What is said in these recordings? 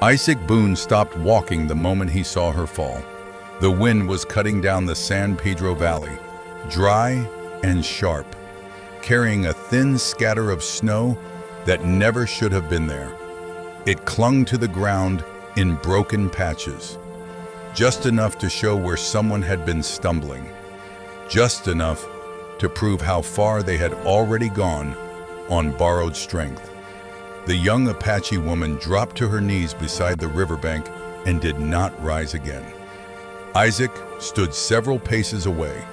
Isaac Boone stopped walking the moment he saw her fall. The wind was cutting down the San Pedro Valley, dry and sharp, carrying a thin scatter of snow that never should have been there. It clung to the ground in broken patches, just enough to show where someone had been stumbling, just enough to prove how far they had already gone on borrowed strength. The young Apache woman dropped to her knees beside the riverbank and did not rise again. Isaac stood several paces away,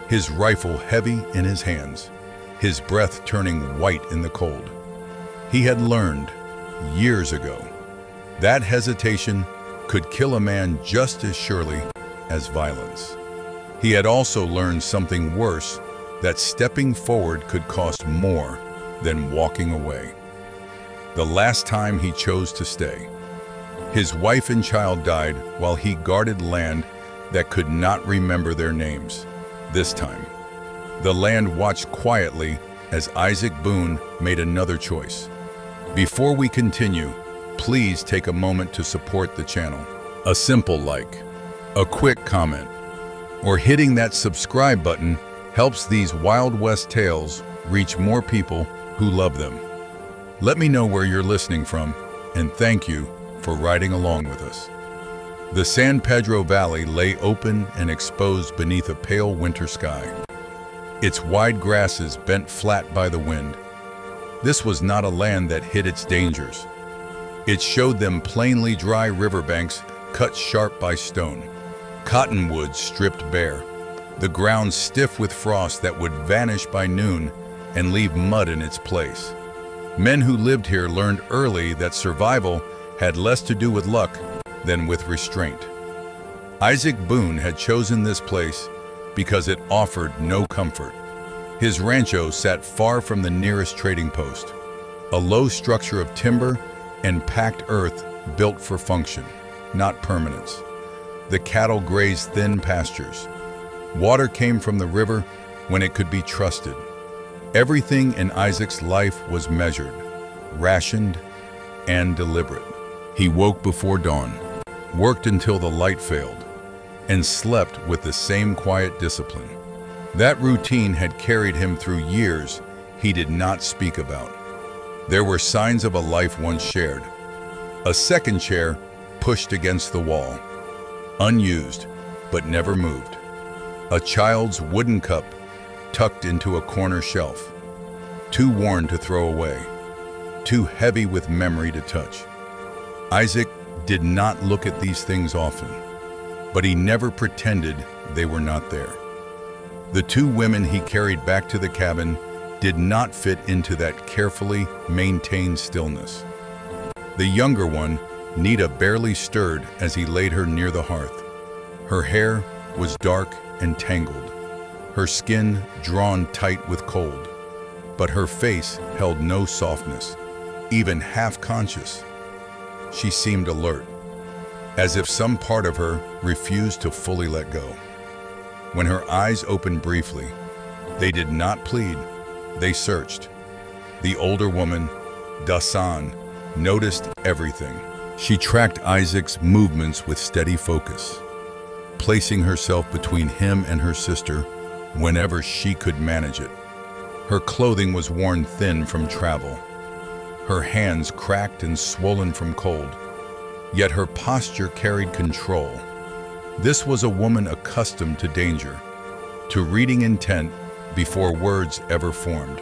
his rifle heavy in his hands, his breath turning white in the cold. He had learned, years ago, that hesitation could kill a man just as surely as violence. He had also learned something worse, that stepping forward could cost more than walking away. The last time he chose to stay, his wife and child died while he guarded land that could not remember their names. This time, the land watched quietly as Isaac Boone made another choice. Before we continue, please take a moment to support the channel. A simple like, a quick comment, or hitting that subscribe button helps these Wild West tales reach more people who love them. Let me know where you're listening from, and thank you for riding along with us. The San Pedro Valley lay open and exposed beneath a pale winter sky, its wide grasses bent flat by the wind. This was not a land that hid its dangers. It showed them plainly dry riverbanks cut sharp by stone, cottonwoods stripped bare, the ground stiff with frost that would vanish by noon and leave mud in its place. Men who lived here learned early that survival had less to do with luck than with restraint. Isaac Boone had chosen this place because it offered no comfort. His rancho sat far from the nearest trading post, a low structure of timber and packed earth built for function, not permanence. The cattle grazed thin pastures. Water came from the river when it could be trusted. Everything in Isaac's life was measured, rationed, and deliberate. He woke before dawn, worked until the light failed, and slept with the same quiet discipline. That routine had carried him through years he did not speak about. There were signs of a life once shared. A second chair pushed against the wall, unused but never moved. A child's wooden cup tucked into a corner shelf, too worn to throw away, too heavy with memory to touch. Isaac did not look at these things often, but he never pretended they were not there. The two women he carried back to the cabin did not fit into that carefully maintained stillness. The younger one, Nita, barely stirred as he laid her near the hearth. Her hair was dark and tangled, her skin drawn tight with cold, but her face held no softness, even half-conscious. She seemed alert, as if some part of her refused to fully let go. When her eyes opened briefly, they did not plead, they searched. The older woman, Dasan, noticed everything. She tracked Isaac's movements with steady focus, placing herself between him and her sister whenever she could manage it. Her clothing was worn thin from travel, her hands cracked and swollen from cold, yet her posture carried control. This was a woman accustomed to danger, to reading intent before words ever formed.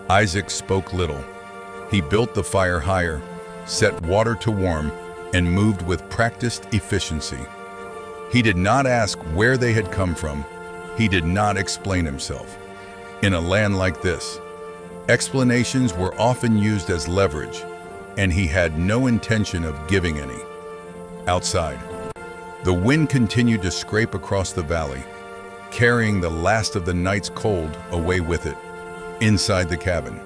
Isaac spoke little. He built the fire higher, set water to warm, and moved with practiced efficiency. He did not ask where they had come from. He did not explain himself. In a land like this, explanations were often used as leverage, and he had no intention of giving any. Outside, the wind continued to scrape across the valley, carrying the last of the night's cold away with it. Inside the cabin,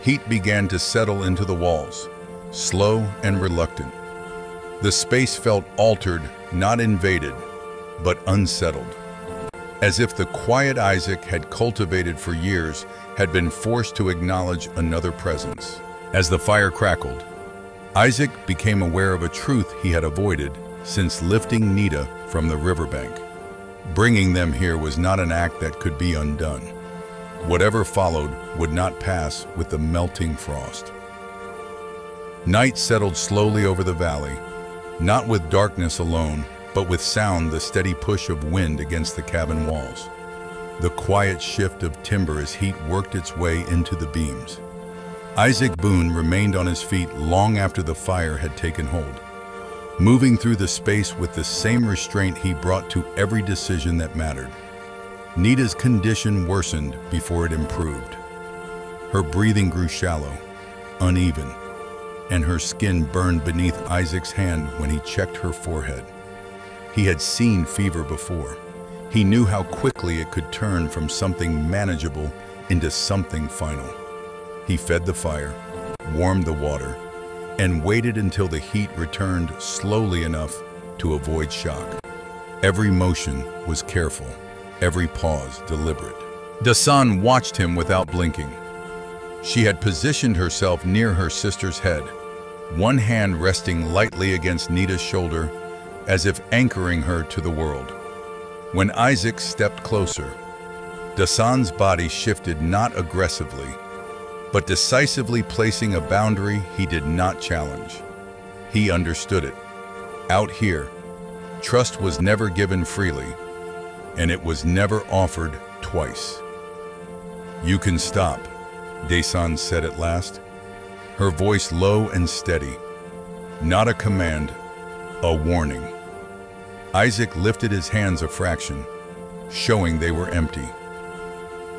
heat began to settle into the walls, slow and reluctant. The space felt altered, not invaded, but unsettled, as if the quiet Isaac had cultivated for years had been forced to acknowledge another presence. As the fire crackled, Isaac became aware of a truth he had avoided since lifting Nita from the riverbank. Bringing them here was not an act that could be undone. Whatever followed would not pass with the melting frost. Night settled slowly over the valley, not with darkness alone, but with sound, the steady push of wind against the cabin walls. The quiet shift of timber as heat worked its way into the beams. Isaac Boone remained on his feet long after the fire had taken hold, moving through the space with the same restraint he brought to every decision that mattered. Nita's condition worsened before it improved. Her breathing grew shallow, uneven, and her skin burned beneath Isaac's hand when he checked her forehead. He had seen fever before. He knew how quickly it could turn from something manageable into something final. He fed the fire, warmed the water, and waited until the heat returned slowly enough to avoid shock. Every motion was careful, every pause deliberate. Dasan watched him without blinking. She had positioned herself near her sister's head, one hand resting lightly against Nita's shoulder, as if anchoring her to the world. When Isaac stepped closer, Dasan's body shifted not aggressively, but decisively, placing a boundary he did not challenge. He understood it. Out here, trust was never given freely, and it was never offered twice. "You can stop," Dasan said at last, her voice low and steady. Not a command, a warning. Isaac lifted his hands a fraction, showing they were empty.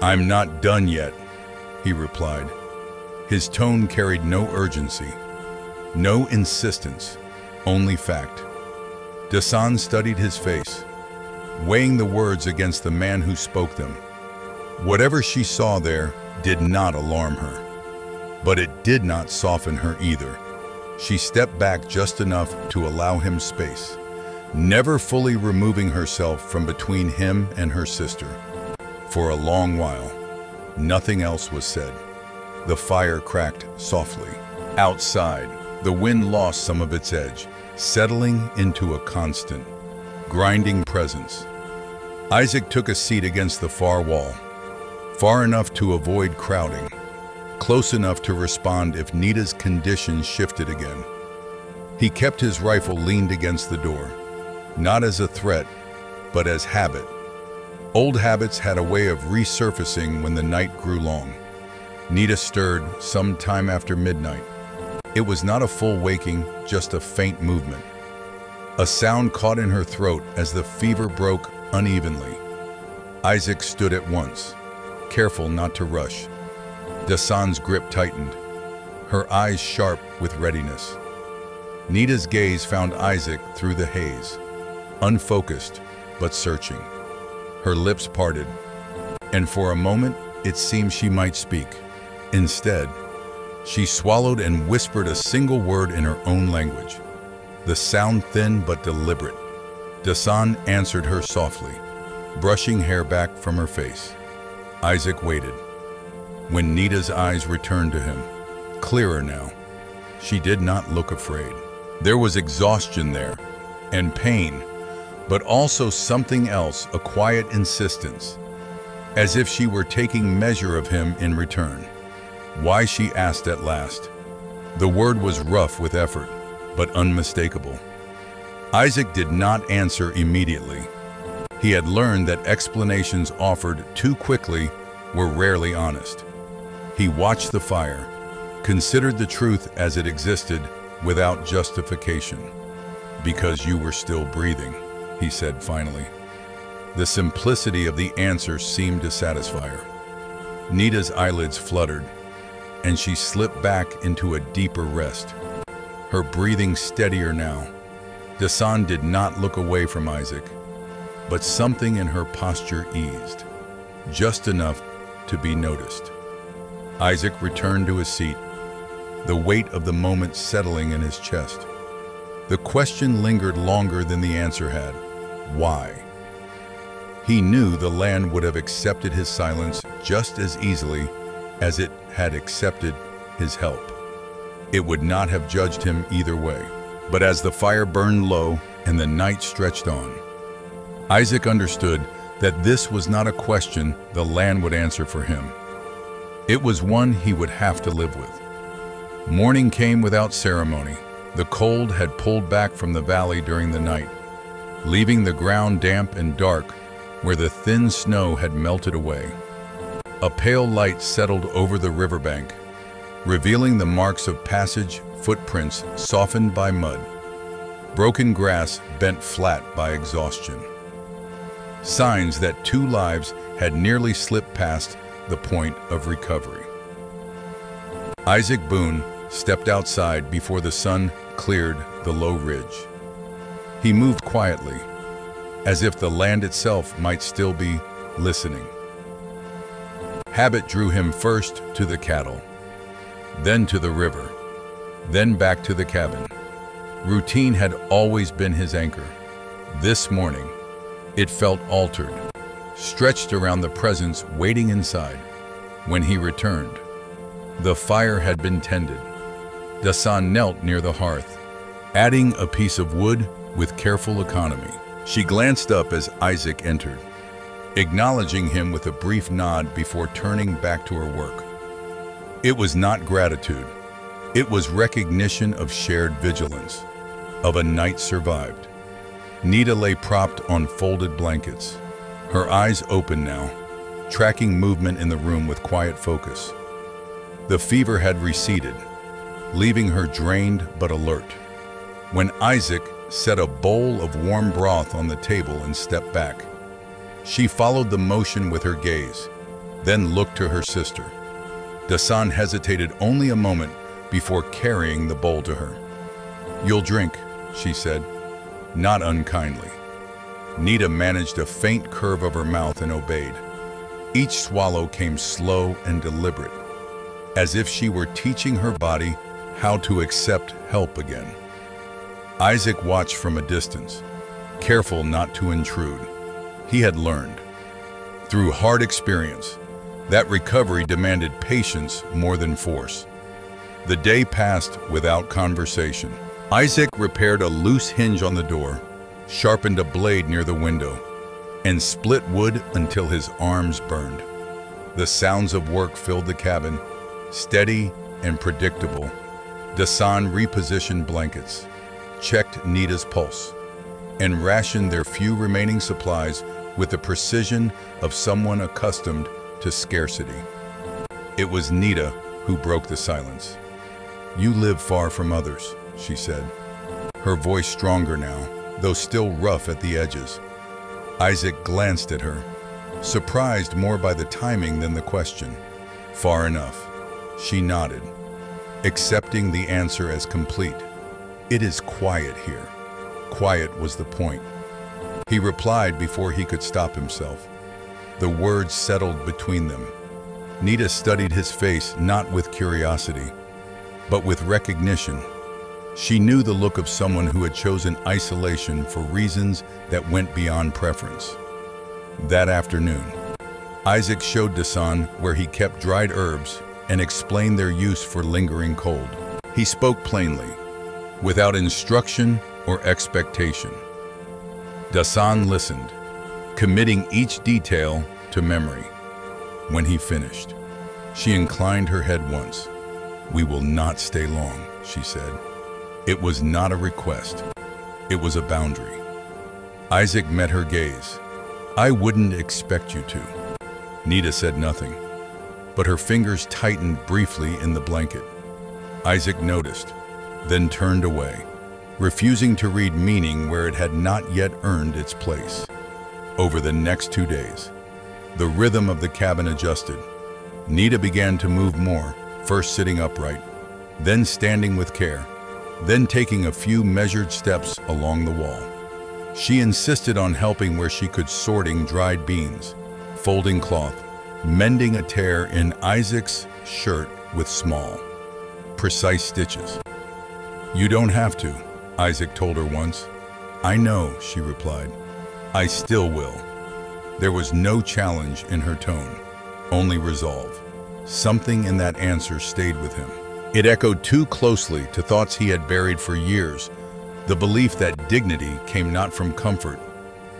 "I'm not done yet," he replied. His tone carried no urgency, no insistence, only fact. Dasan studied his face, weighing the words against the man who spoke them. Whatever she saw there did not alarm her, but it did not soften her either. She stepped back just enough to allow him space, never fully removing herself from between him and her sister. For a long while, nothing else was said. The fire cracked softly. Outside, the wind lost some of its edge, settling into a constant, grinding presence. Isaac took a seat against the far wall, far enough to avoid crowding, close enough to respond if Nita's condition shifted again. He kept his rifle leaned against the door, not as a threat, but as habit. Old habits had a way of resurfacing when the night grew long. Nita stirred some time after midnight. It was not a full waking, just a faint movement. A sound caught in her throat as the fever broke unevenly. Isaac stood at once, careful not to rush. Dasan's grip tightened, her eyes sharp with readiness. Nita's gaze found Isaac through the haze, unfocused but searching. Her lips parted, and for a moment it seemed she might speak. Instead, she swallowed and whispered a single word in her own language, the sound thin but deliberate. Dasan answered her softly, brushing hair back from her face. Isaac waited. When Nita's eyes returned to him, clearer now, she did not look afraid. There was exhaustion there, and pain, but also something else, a quiet insistence, as if she were taking measure of him in return. "Why?" she asked at last. The word was rough with effort, but unmistakable. Isaac did not answer immediately. He had learned that explanations offered too quickly were rarely honest. He watched the fire, considered the truth as it existed without justification. "Because you were still breathing," he said finally. The simplicity of the answer seemed to satisfy her. Nita's eyelids fluttered, and she slipped back into a deeper rest, her breathing steadier now. Dasan did not look away from Isaac, but something in her posture eased, just enough to be noticed. Isaac returned to his seat, the weight of the moment settling in his chest. The question lingered longer than the answer had. Why? He knew the land would have accepted his silence just as easily as it had accepted his help. It would not have judged him either way. But as the fire burned low and the night stretched on, Isaac understood that this was not a question the land would answer for him. It was one he would have to live with. Morning came without ceremony. The cold had pulled back from the valley during the night, leaving the ground damp and dark where the thin snow had melted away. A pale light settled over the riverbank, revealing the marks of passage, footprints softened by mud, broken grass bent flat by exhaustion. Signs that 2 lives had nearly slipped past the point of recovery. Isaac Boone stepped outside before the sun cleared the low ridge. He moved quietly, as if the land itself might still be listening. Habit drew him first to the cattle, then to the river, then back to the cabin. Routine had always been his anchor. This morning, it felt altered, stretched around the presence waiting inside. When he returned, the fire had been tended. Dasan knelt near the hearth, adding a piece of wood with careful economy. She glanced up as Isaac entered, acknowledging him with a brief nod before turning back to her work. It was not gratitude. It was recognition of shared vigilance, of a night survived. Nita lay propped on folded blankets, her eyes open now, tracking movement in the room with quiet focus. The fever had receded, leaving her drained but alert. When Isaac set a bowl of warm broth on the table and stepped back, she followed the motion with her gaze, then looked to her sister. Dasan hesitated only a moment before carrying the bowl to her. "You'll drink," she said, not unkindly. Nita managed a faint curve of her mouth and obeyed. Each swallow came slow and deliberate, as if she were teaching her body how to accept help again. Isaac watched from a distance, careful not to intrude. He had learned, through hard experience, that recovery demanded patience more than force. The day passed without conversation. Isaac repaired a loose hinge on the door, sharpened a blade near the window, and split wood until his arms burned. The sounds of work filled the cabin, steady and predictable. Dasan repositioned blankets, checked Nita's pulse, and rationed their few remaining supplies with the precision of someone accustomed to scarcity. It was Nita who broke the silence. "You live far from others," she said, her voice stronger now, though still rough at the edges. Isaac glanced at her, surprised more by the timing than the question. "Far enough," she nodded, accepting the answer as complete. "It is quiet here." Quiet was the point. He replied before he could stop himself. The words settled between them. Nita studied his face not with curiosity, but with recognition. She knew the look of someone who had chosen isolation for reasons that went beyond preference. That afternoon, Isaac showed Dasan where he kept dried herbs and explained their use for lingering cold. He spoke plainly, without instruction or expectation. Dasan listened, committing each detail to memory. When he finished, she inclined her head once. "We will not stay long," she said. It was not a request. It was a boundary. Isaac met her gaze. "I wouldn't expect you to." Nita said nothing, but her fingers tightened briefly in the blanket. Isaac noticed, then turned away, refusing to read meaning where it had not yet earned its place. Over the next 2 days, the rhythm of the cabin adjusted. Nita began to move more, first sitting upright, then standing with care, then taking a few measured steps along the wall. She insisted on helping where she could, sorting dried beans, folding cloth, mending a tear in Isaac's shirt with small, precise stitches. "You don't have to," Isaac told her once. "I know," she replied. "I still will." There was no challenge in her tone, only resolve. Something in that answer stayed with him. It echoed too closely to thoughts he had buried for years, the belief that dignity came not from comfort,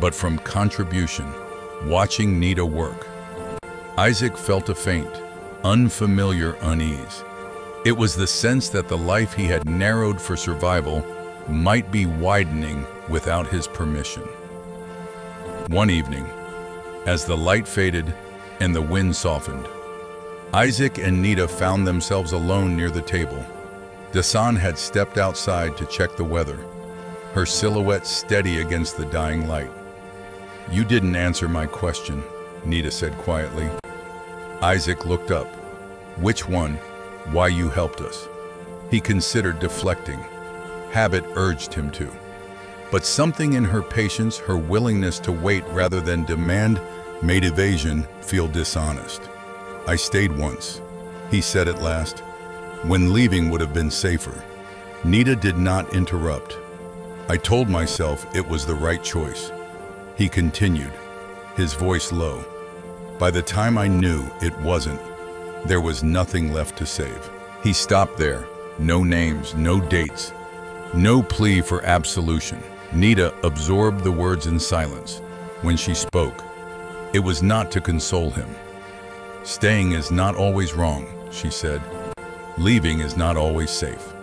but from contribution. Watching Nita work, Isaac felt a faint, unfamiliar unease. It was the sense that the life he had narrowed for survival might be widening without his permission. One evening, as the light faded and the wind softened, Isaac and Nita found themselves alone near the table. Dasan had stepped outside to check the weather, her silhouette steady against the dying light. "You didn't answer my question," Nita said quietly. Isaac looked up. "Which one? Why you helped us?" He considered deflecting. Habit urged him to. But something in her patience, her willingness to wait rather than demand, made evasion feel dishonest. "I stayed once," he said at last, "when leaving would have been safer." Nita did not interrupt. "I told myself it was the right choice," he continued, his voice low. "By the time I knew it wasn't, there was nothing left to save." He stopped there. No names, no dates, no plea for absolution. Nita absorbed the words in silence. When she spoke, it was not to console him. "Staying is not always wrong," she said. "Leaving is not always safe."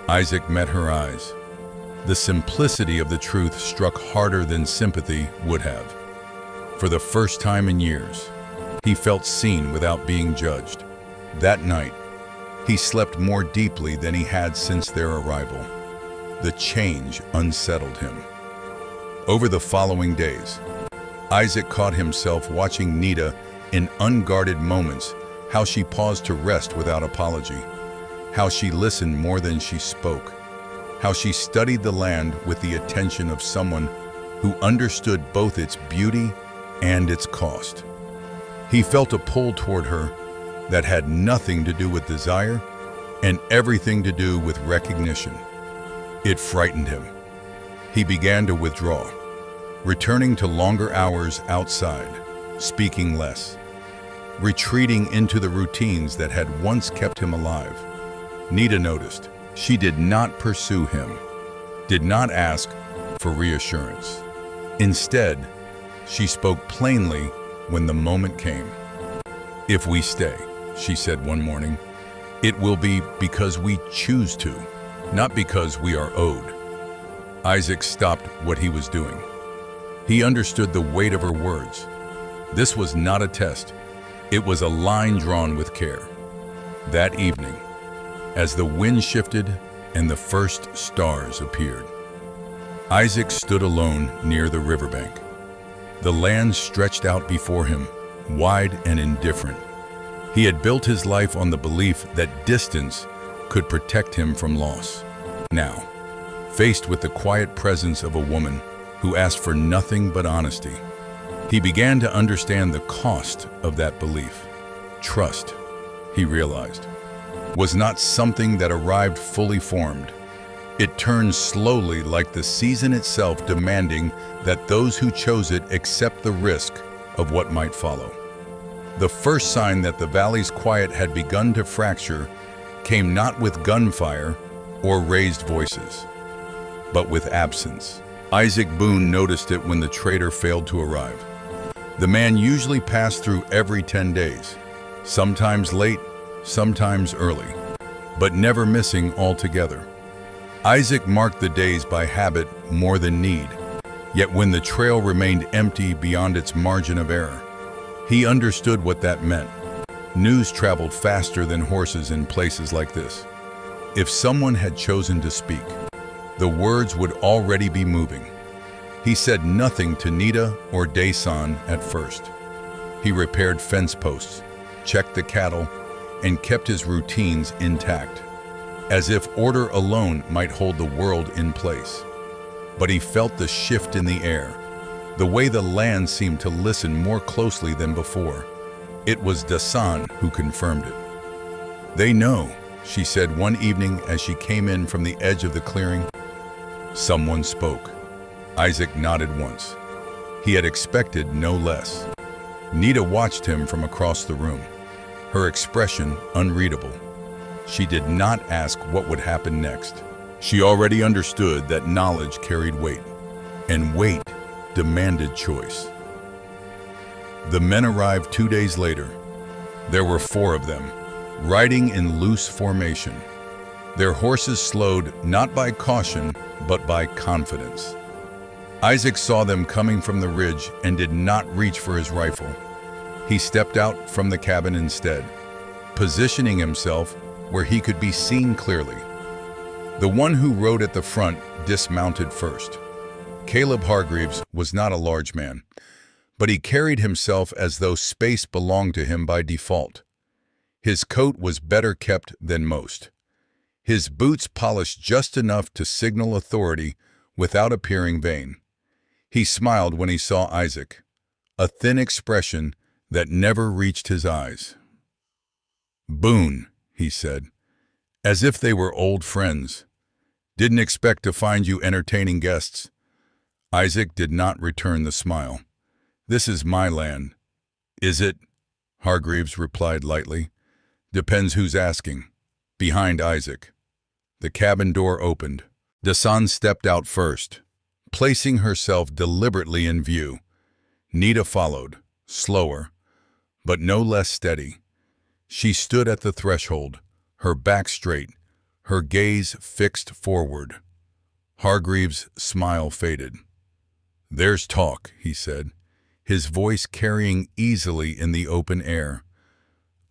Isaac met her eyes. The simplicity of the truth struck harder than sympathy would have. For the first time in years, he felt seen without being judged. That night, he slept more deeply than he had since their arrival. The change unsettled him. Over the following days, Isaac caught himself watching Nita in unguarded moments, how she paused to rest without apology, how she listened more than she spoke, how she studied the land with the attention of someone who understood both its beauty and its cost. He felt a pull toward her that had nothing to do with desire and everything to do with recognition. It frightened him. He began to withdraw, returning to longer hours outside, speaking less, retreating into the routines that had once kept him alive. Nita noticed. She did not pursue him, did not ask for reassurance. Instead, she spoke plainly when the moment came. "If we stay," she said one morning, "it will be because we choose to, not because we are owed." Isaac stopped what he was doing. He understood the weight of her words. This was not a test. It was a line drawn with care. That evening, as the wind shifted and the first stars appeared, Isaac stood alone near the riverbank. The land stretched out before him, wide and indifferent. He had built his life on the belief that distance could protect him from loss. Now, faced with the quiet presence of a woman who asked for nothing but honesty, he began to understand the cost of that belief. Trust, he realized, was not something that arrived fully formed. It turned slowly, like the season itself, demanding that those who chose it accept the risk of what might follow. The first sign that the valley's quiet had begun to fracture came not with gunfire or raised voices, but with absence. Isaac Boone noticed it when the trader failed to arrive. The man usually passed through every 10 days, sometimes late, sometimes early, but never missing altogether. Isaac marked the days by habit more than need, yet when the trail remained empty beyond its margin of error, he understood what that meant. News traveled faster than horses in places like this. If someone had chosen to speak, the words would already be moving. He said nothing to Nita or Dasan at first. He repaired fence posts, checked the cattle, and kept his routines intact, as if order alone might hold the world in place. But he felt the shift in the air, the way the land seemed to listen more closely than before. It was Dasan who confirmed it. "They know," she said one evening as she came in from the edge of the clearing. Someone spoke. Isaac nodded once. He had expected no less. Nita watched him from across the room, her expression unreadable. She did not ask what would happen next. She already understood that knowledge carried weight, and weight demanded choice. The men arrived 2 days later. There were 4 of them, riding in loose formation. Their horses slowed not by caution, but by confidence. Isaac saw them coming from the ridge and did not reach for his rifle. He stepped out from the cabin instead, positioning himself where he could be seen clearly. The one who rode at the front dismounted first. Caleb Hargreaves was not a large man, but he carried himself as though space belonged to him by default. His coat was better kept than most. His boots polished just enough to signal authority without appearing vain. He smiled when he saw Isaac, a thin expression that never reached his eyes. "Boone," he said, as if they were old friends. "Didn't expect to find you entertaining guests." Isaac did not return the smile. "This is my land." "Is it?" Hargreaves replied lightly. "Depends who's asking." Behind Isaac, the cabin door opened. Dasan stepped out first, placing herself deliberately in view. Nita followed, slower, but no less steady. She stood at the threshold, her back straight, her gaze fixed forward. Hargreaves' smile faded. "There's talk," he said, his voice carrying easily in the open air.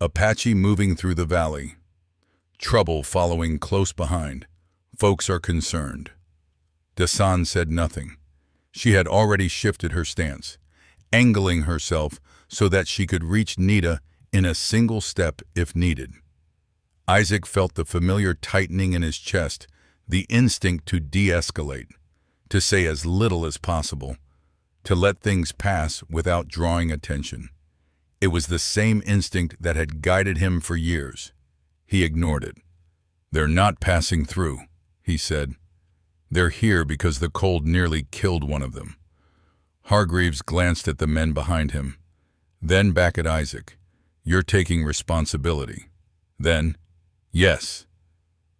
"Apache moving through the valley. Trouble following close behind. Folks are concerned." Dasan said nothing. She had already shifted her stance, angling herself so that she could reach Nita in a single step if needed. Isaac felt the familiar tightening in his chest, the instinct to de-escalate, to say as little as possible, to let things pass without drawing attention. It was the same instinct that had guided him for years. He ignored it. "They're not passing through," he said. "They're here because the cold nearly killed one of them." Hargreaves glanced at the men behind him, then back at Isaac. "You're taking responsibility." Then, "Yes."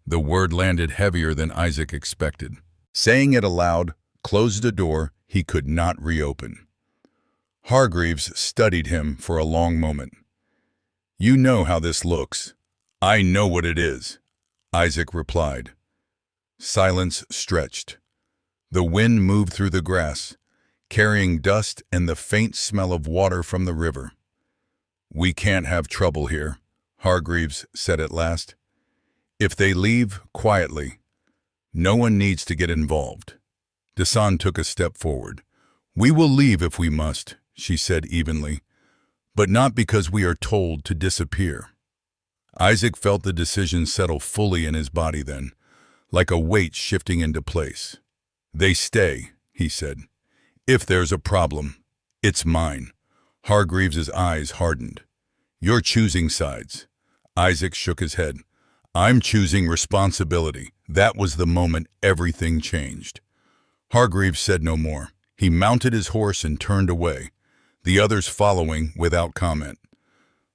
The word landed heavier than Isaac expected. Saying it aloud closed a door he could not reopen. Hargreaves studied him for a long moment. "You know how this looks." "I know what it is," Isaac replied. Silence stretched. The wind moved through the grass, carrying dust and the faint smell of water from the river. "We can't have trouble here," Hargreaves said at last. "If they leave quietly, no one needs to get involved." Dasan took a step forward. "We will leave if we must," she said evenly, "but not because we are told to disappear." Isaac felt the decision settle fully in his body then, like a weight shifting into place. "They stay," he said. "If there's a problem, it's mine." Hargreaves' eyes hardened. "You're choosing sides." Isaac shook his head. "I'm choosing responsibility." That was the moment everything changed. Hargreaves said no more. He mounted his horse and turned away, the others following without comment.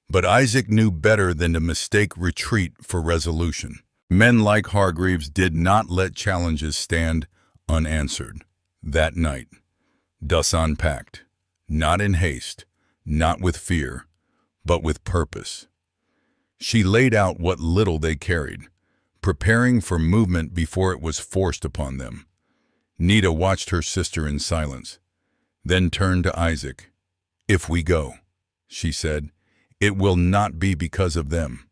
But Isaac knew better than to mistake retreat for resolution. Men like Hargreaves did not let challenges stand unanswered. That night, Dasan packed, not in haste, not with fear, but with purpose. She laid out what little they carried, preparing for movement before it was forced upon them. Nita watched her sister in silence, then turned to Isaac. "If we go," she said, "it will not be because of them."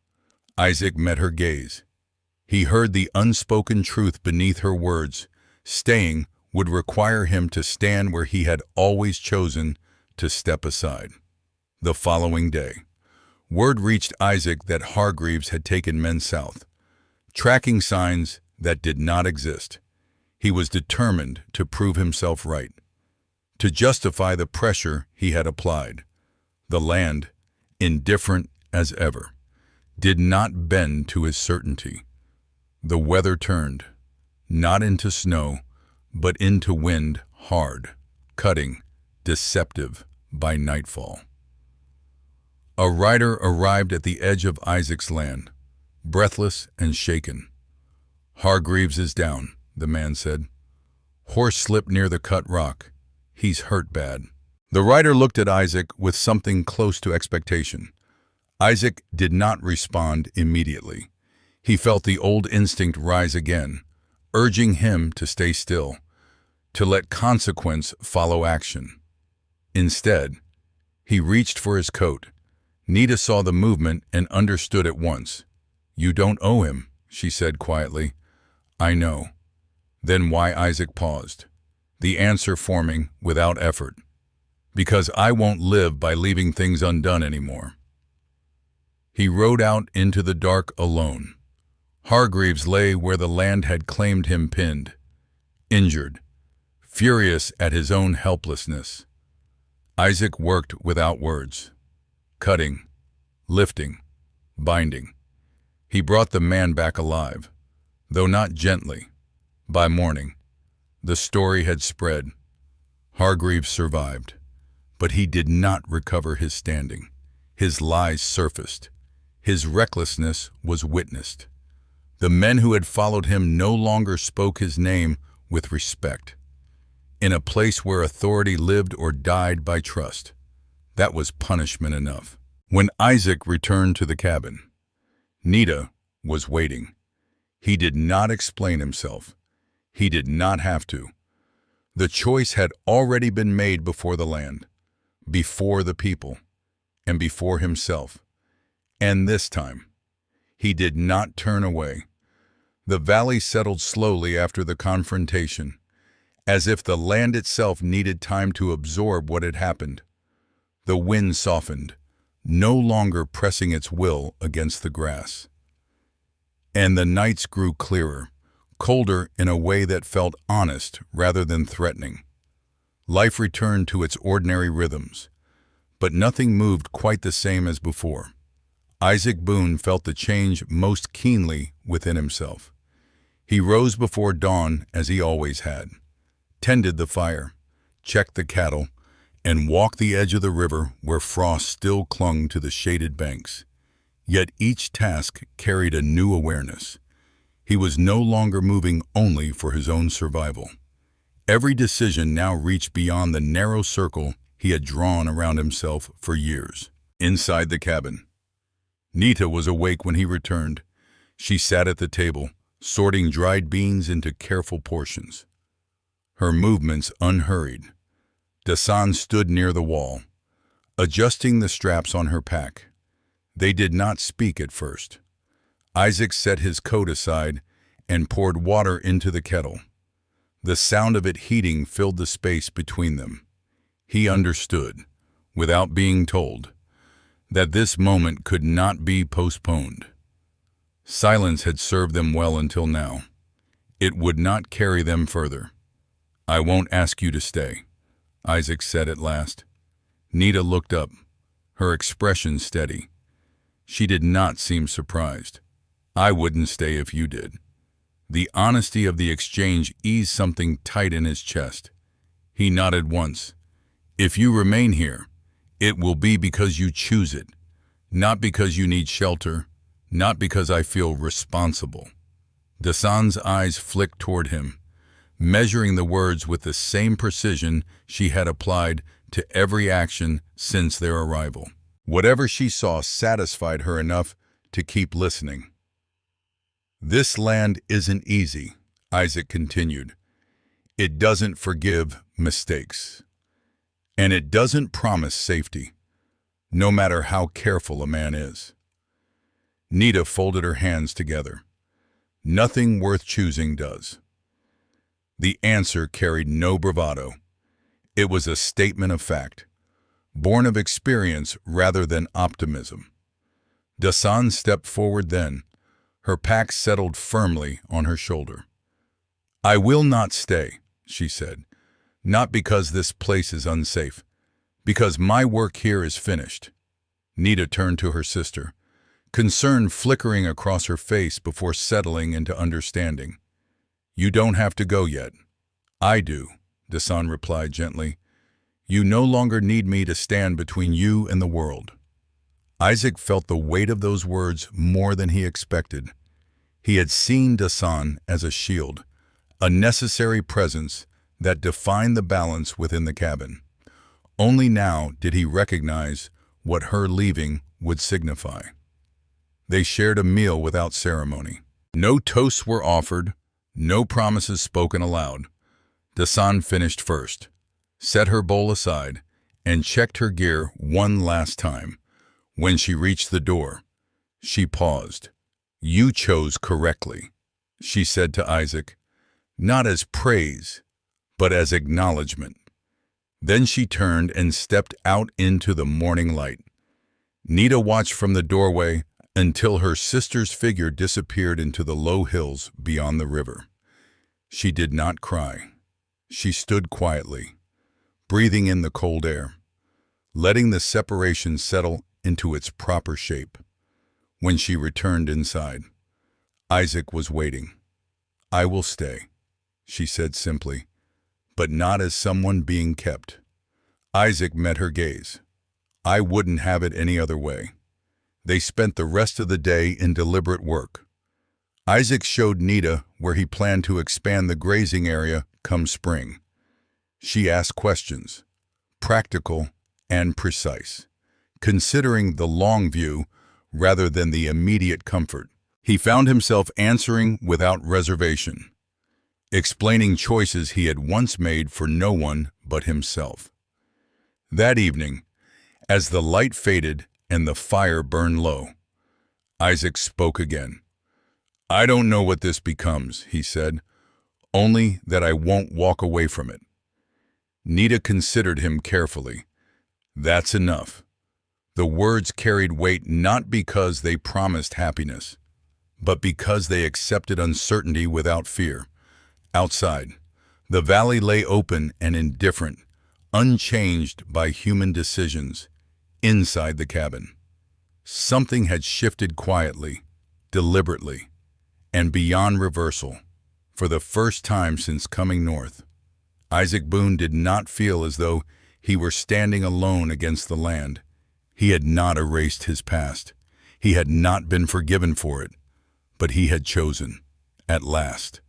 Isaac met her gaze. He heard the unspoken truth beneath her words. Staying would require him to stand where he had always chosen to step aside. The following day, word reached Isaac that Hargreaves had taken men south, tracking signs that did not exist. He was determined to prove himself right, to justify the pressure he had applied. The land, indifferent as ever, did not bend to his certainty. The weather turned, not into snow, but into wind, hard, cutting, deceptive by nightfall. A rider arrived at the edge of Isaac's land, breathless and shaken. "Hargreaves is down," the man said. "Horse slipped near the cut rock. He's hurt bad." The rider looked at Isaac with something close to expectation. Isaac did not respond immediately. He felt the old instinct rise again, urging him to stay still, to let consequence follow action. Instead, he reached for his coat. Nita saw the movement and understood at once. "You don't owe him," she said quietly. "I know." Then why Isaac paused, the answer forming without effort. "Because I won't live by leaving things undone anymore." He rode out into the dark alone. Hargreaves lay where the land had claimed him, pinned, injured, furious at his own helplessness. Isaac worked without words, cutting, lifting, binding. He brought the man back alive, though not gently. By morning, the story had spread. Hargreaves survived, but he did not recover his standing. His lies surfaced. His recklessness was witnessed. The men who had followed him no longer spoke his name with respect. In a place where authority lived or died by trust, that was punishment enough. When Isaac returned to the cabin, Nita was waiting. He did not explain himself. He did not have to. The choice had already been made before the land, before the people, and before himself. And this time, he did not turn away. The valley settled slowly after the confrontation, as if the land itself needed time to absorb what had happened. The wind softened, no longer pressing its will against the grass. And the nights grew clearer, colder in a way that felt honest rather than threatening. Life returned to its ordinary rhythms, but nothing moved quite the same as before. Isaac Boone felt the change most keenly within himself. He rose before dawn as he always had, tended the fire, checked the cattle, and walked the edge of the river where frost still clung to the shaded banks. Yet each task carried a new awareness. He was no longer moving only for his own survival. Every decision now reached beyond the narrow circle he had drawn around himself for years. Inside the cabin, Nita was awake when he returned. She sat at the table, sorting dried beans into careful portions. Her movements unhurried. Dasan stood near the wall, adjusting the straps on her pack. They did not speak at first. Isaac set his coat aside and poured water into the kettle. The sound of it heating filled the space between them. He understood, without being told, that this moment could not be postponed. Silence had served them well until now. It would not carry them further. "I won't ask you to stay," Isaac said at last. Nita looked up, her expression steady. She did not seem surprised. "I wouldn't stay if you did." The honesty of the exchange eased something tight in his chest. He nodded once. "If you remain here, it will be because you choose it, not because you need shelter, not because I feel responsible." Dasan's eyes flicked toward him, measuring the words with the same precision she had applied to every action since their arrival. Whatever she saw satisfied her enough to keep listening. "This land isn't easy," Isaac continued. "It doesn't forgive mistakes. And it doesn't promise safety, no matter how careful a man is." Nita folded her hands together. "Nothing worth choosing does." The answer carried no bravado. It was a statement of fact, born of experience rather than optimism. Dasan stepped forward then, her pack settled firmly on her shoulder. "I will not stay," she said, "not because this place is unsafe, because my work here is finished." Nita turned to her sister, concern flickering across her face before settling into understanding. "You don't have to go yet." "I do," Dasan replied gently. "You no longer need me to stand between you and the world." Isaac felt the weight of those words more than he expected. He had seen Dasan as a shield, a necessary presence that defined the balance within the cabin. Only now did he recognize what her leaving would signify. They shared a meal without ceremony. No toasts were offered, no promises spoken aloud. Dasan finished first, set her bowl aside, and checked her gear one last time. When she reached the door, she paused. "You chose correctly," she said to Isaac, not as praise, but as acknowledgement. Then she turned and stepped out into the morning light. Nita watched from the doorway until her sister's figure disappeared into the low hills beyond the river. She did not cry. She stood quietly, breathing in the cold air, letting the separation settle into its proper shape. When she returned inside, Isaac was waiting. "I will stay," she said simply, but not as someone being kept. Isaac met her gaze. "I wouldn't have it any other way." They spent the rest of the day in deliberate work. Isaac showed Nita where he planned to expand the grazing area come spring. She asked questions, practical and precise, considering the long view rather than the immediate comfort. He found himself answering without reservation, explaining choices he had once made for no one but himself. That evening, as the light faded and the fire burned low, Isaac spoke again. "I don't know what this becomes," he said, "only that I won't walk away from it." Nita considered him carefully. "That's enough." The words carried weight not because they promised happiness, but because they accepted uncertainty without fear. Outside, the valley lay open and indifferent, unchanged by human decisions. Inside the cabin, something had shifted quietly, deliberately, and beyond reversal. For the first time since coming north, Isaac Boone did not feel as though he were standing alone against the land. He had not erased his past. He had not been forgiven for it. But he had chosen, at last,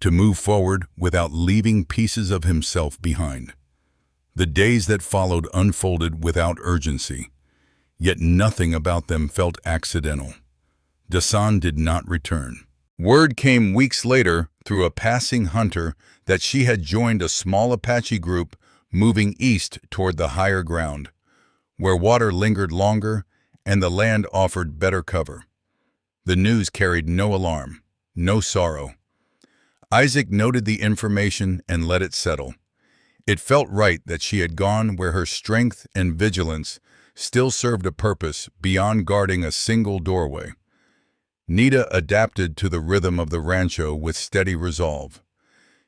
to move forward without leaving pieces of himself behind. The days that followed unfolded without urgency, yet nothing about them felt accidental. Dasan did not return. Word came weeks later through a passing hunter that she had joined a small Apache group moving east toward the higher ground, where water lingered longer and the land offered better cover. The news carried no alarm, no sorrow. Isaac noted the information and let it settle. It felt right that she had gone where her strength and vigilance still served a purpose beyond guarding a single doorway. Nita adapted to the rhythm of the rancho with steady resolve.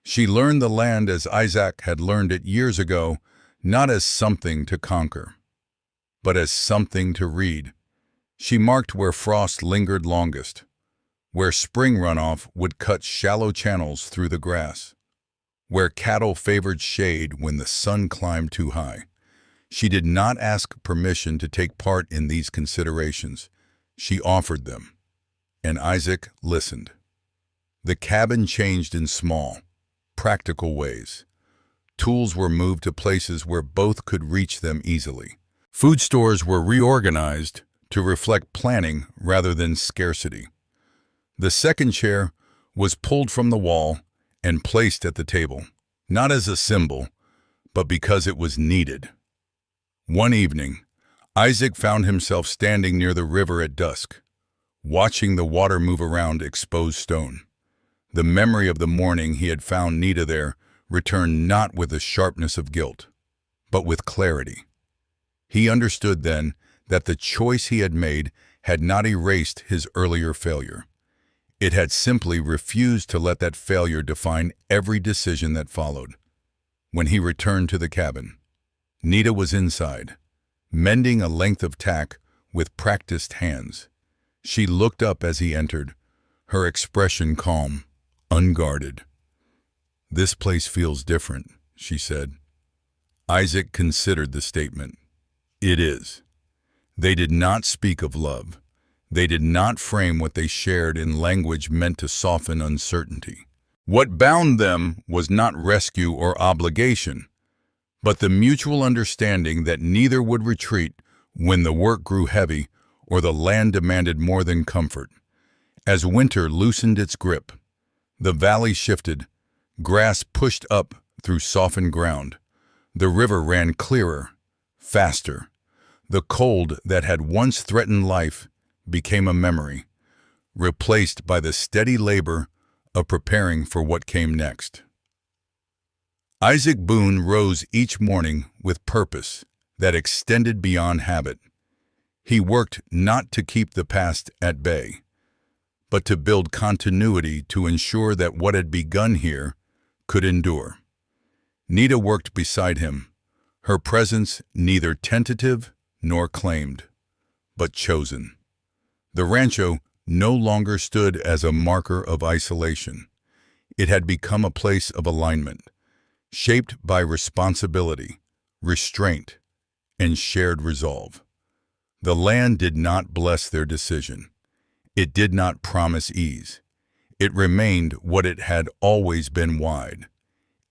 She learned the land as Isaac had learned it years ago, not as something to conquer, but as something to read. She marked where frost lingered longest, where spring runoff would cut shallow channels through the grass, where cattle favored shade when the sun climbed too high. She did not ask permission to take part in these considerations. She offered them, and Isaac listened. The cabin changed in small, practical ways. Tools were moved to places where both could reach them easily. Food stores were reorganized to reflect planning rather than scarcity. The second chair was pulled from the wall and placed at the table, not as a symbol, but because it was needed. One evening, Isaac found himself standing near the river at dusk, watching the water move around exposed stone. The memory of the morning he had found Nita there returned not with the sharpness of guilt, but with clarity. He understood then that the choice he had made had not erased his earlier failure. It had simply refused to let that failure define every decision that followed. When he returned to the cabin, Nita was inside, mending a length of tack with practiced hands. She looked up as he entered, her expression calm, unguarded. "This place feels different," she said. Isaac considered the statement. "It is. They did not speak of love. They did not frame what they shared in language meant to soften uncertainty. What bound them was not rescue or obligation, but the mutual understanding that neither would retreat when the work grew heavy or the land demanded more than comfort. As winter loosened its grip, the valley shifted, grass pushed up through softened ground. The river ran clearer, faster. The cold that had once threatened life became a memory, replaced by the steady labor of preparing for what came next. Isaac Boone rose each morning with purpose that extended beyond habit. He worked not to keep the past at bay, but to build continuity to ensure that what had begun here could endure. Nita worked beside him, her presence neither tentative nor claimed, but chosen. The rancho no longer stood as a marker of isolation. It had become a place of alignment, shaped by responsibility, restraint, and shared resolve. The land did not bless their decision. It did not promise ease. It remained what it had always been: wide,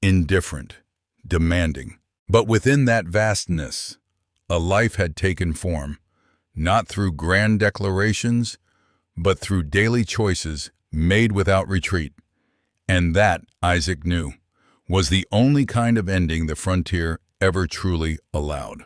indifferent, demanding. But within that vastness, a life had taken form, not through grand declarations, but through daily choices made without retreat. And that, Isaac knew, was the only kind of ending the frontier ever truly allowed.